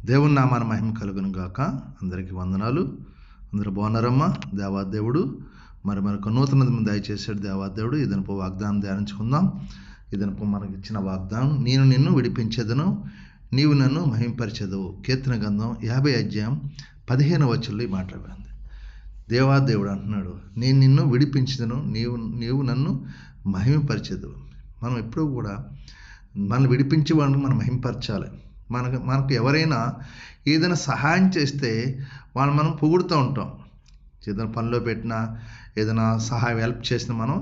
దేవుని నామాన మహిమ కలుగును గాక. అందరికీ వందనాలు. అందరూ బాగున్నారమ్మా? దేవాదేవుడు మరొక నూతన దయచేసాడు. దేవాదేవుడు ఇదనపు వాగ్దానం ధ్యానించుకుందాం. ఇదనపు మనకి ఇచ్చిన వాగ్దానం, నేను నిన్ను విడిపించేదను, నీవు నన్ను మహింపరిచెదవు. కీర్తన గ్రంథం 50 అధ్యాయం 15వ వచనంలో ఈ మాట్లాడింది. దేవాదేవుడు అంటున్నాడు, నేను నిన్ను విడిపించదను, నీవు నన్ను మహింపరిచెదవు. మనం ఎప్పుడూ కూడా మనల్ని విడిపించేవాడిని మనం మహింపరచాలి. మనకు ఎవరైనా ఏదైనా సహాయం చేస్తే వాళ్ళు మనం పొగుడుతూ ఉంటాం. ఏదైనా పనిలో పెట్టినా, ఏదైనా సహాయం హెల్ప్ చేసినా మనం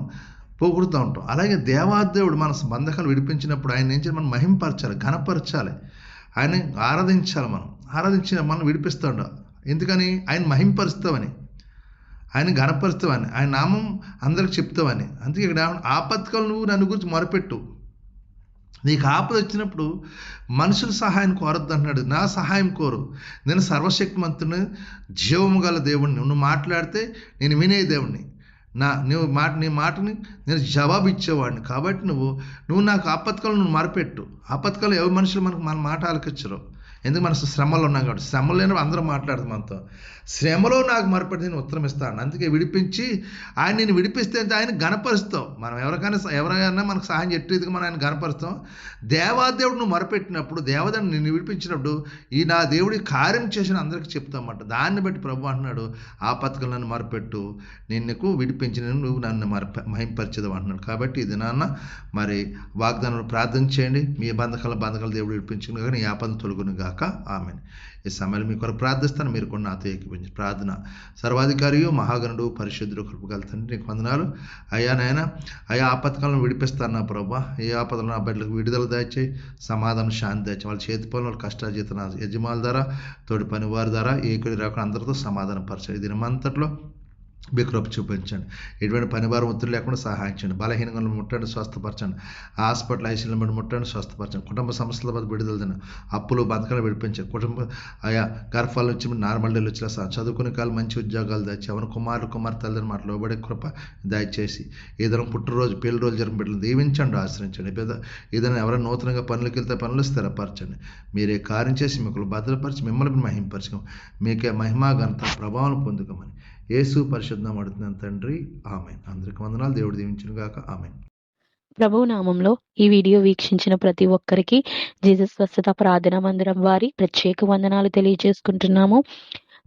పొగుడుతూ ఉంటాం. అలాగే దేవాదేవుడు మన బంధకాలు విడిపించినప్పుడు ఆయన ఏం చేయాలి? మనం మహింపరచాలి, ఘనపరచాలి, ఆయన ఆరాధించాలి. ఆరాధించిన మనం విడిపిస్తూ ఉంటాం. ఎందుకని? ఆయన మహింపరుస్తామని, ఆయన ఘనపరుస్తామని, ఆయన నామం అందరికి చెప్తామని. అందుకే ఇక్కడ ఆపత్కాలు నువ్వు నన్ను గురించి మొరపెట్టు. నీకు ఆపద వచ్చినప్పుడు మనుషుల సహాయం కోరద్దు అంటున్నాడు. నా సహాయం కోరు. నేను సర్వశక్తిమంతుని, జీవము గల దేవుడిని. నువ్వు మాట్లాడితే నేను వినే దేవుడిని. నీ మాటని నేను జవాబు ఇచ్చేవాడిని. కాబట్టి నువ్వు నాకు ఆపత్కాలు నువ్వు మొరపెట్టు. ఆపత్కాలు ఎవరి మనుషులు మన మాట ఆలకించరు. ఎందుకు మన శ్రమలో ఉన్నాం కాబట్టి. శ్రమలు లేని అందరూ మాట్లాడుతాం మనతో. శ్రమలో నాకు మొరపెట్టి నేను ఉత్తరం ఇస్తాను. అందుకే విడిపించి ఆయన నేను విడిపిస్తే ఆయన ఘనపరుస్తాం. మనం ఎవరైనా మనకు సహాయం చేసేందుకు మనం ఆయన ఘనపరుస్తాం. దేవాదేవుడు నువ్వు మొరపెట్టినప్పుడు, దేవదేవుడు నిన్ను విడిపించినప్పుడు ఈ నా దేవుడి కార్యం చేసిన అందరికీ చెప్తామంట. దాన్ని బట్టి ప్రభు అంటున్నాడు, ఆపత్కాలు నన్ను మొరపెట్టు, నేను నీకు విడిపించి నువ్వు నన్ను మహింపరిచేది అంటున్నాడు. కాబట్టి ఇది నాన్న మరి వాగ్దానం ప్రార్థన చేయండి. మీ బంధకాలు దేవుడు విడిపించుకుని కానీ ఈ ఆపద తొలగును గాక. ఆమేన్. ఈ సమయంలో మీ కొరకు ప్రార్థిస్తాను. మీరు కూడా నాతో ఏకీభవించి ప్రార్థన. సర్వాధికారియు మహాగణుడు పరిశుద్ధుడు కృపగల తండ్రి, నీకు వందనాలు. అయ్యా నాయన, అయ్యా ఆపత్కాలను విడిపిస్తాను నా ప్రభా. ఏ ఆపదలు నా బిడ్డలకు విడుదల దయచేయి, సమాధానం, శాంతి దయచేయి. వాళ్ళ చేతి పనులు, వాళ్ళ కష్టాజీత నా యజమానుల ద్వారా, తోటి పనివారి ద్వారా, ఏకుడి రాకుండా అందరితో సమాధానం పరచాలి. దినమంతట్లో మీ కృప చూపించండి. ఎటువంటి పనివారం ఒత్తిడి లేకుండా సహాయించండి. బలహీనంగా ముట్టండి, స్వస్థపరచండి. హాస్పిటల్ ఐసీయూలో ముట్టండి, స్వస్థపరచండి. కుటుంబ సమస్యల మీద విడుదల తినండి. అప్పులు బతకాలు విడిపించండి. ఆయా గర్భాల నుంచి నార్మల్ డేలు వచ్చేలా చదువుకునే కాలం మంచి ఉద్యోగాలు దయచేసి, ఎవరి కుమారు తల్లిని మాట లోబడే కృప దయచేసి, ఏదైనా పుట్టినరోజు పెళ్లి రోజు జరిగిన బిడ్డలు దీవించండి, ఆశ్రయించండి. ఏదైనా ఎవరైనా నూతనంగా పనులకు వెళ్తే పనులు స్థిరపరచండి. మీరే కార్యం చేసి మీకు భద్రపరిచి మిమ్మల్ని మహింపరచం. మీకే మహిమా ఘనత ప్రభావం పొందుకోమని యేసు పరిశుద్ధం అడుగుతున్నాను తండ్రి. ఆమేన్. అందరికి వందనాలు. దేవుడు దీవించును గాక. ఆమేన్. ప్రభువు నామంలో ఈ వీడియో వీక్షించిన ప్రతి ఒక్కరికి జీసస్ స్వస్థత ప్రార్థనా మందిరం వారి ప్రత్యేక వందనాలు తెలియజేసుకుంటున్నాము.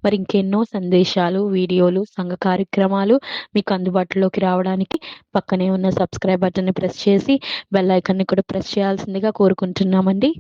మరి ఇంకెన్నో సందేశాలు, వీడియోలు, సంఘ కార్యక్రమాలు మీకు అందుబాటులోకి రావడానికి పక్కనే ఉన్న సబ్స్క్రైబ్ బటన్ని ప్రెస్ చేసి బెల్ ఐకాన్ని కూడా ప్రెస్ చేయాల్సిందిగా కోరుకుంటున్నామండి.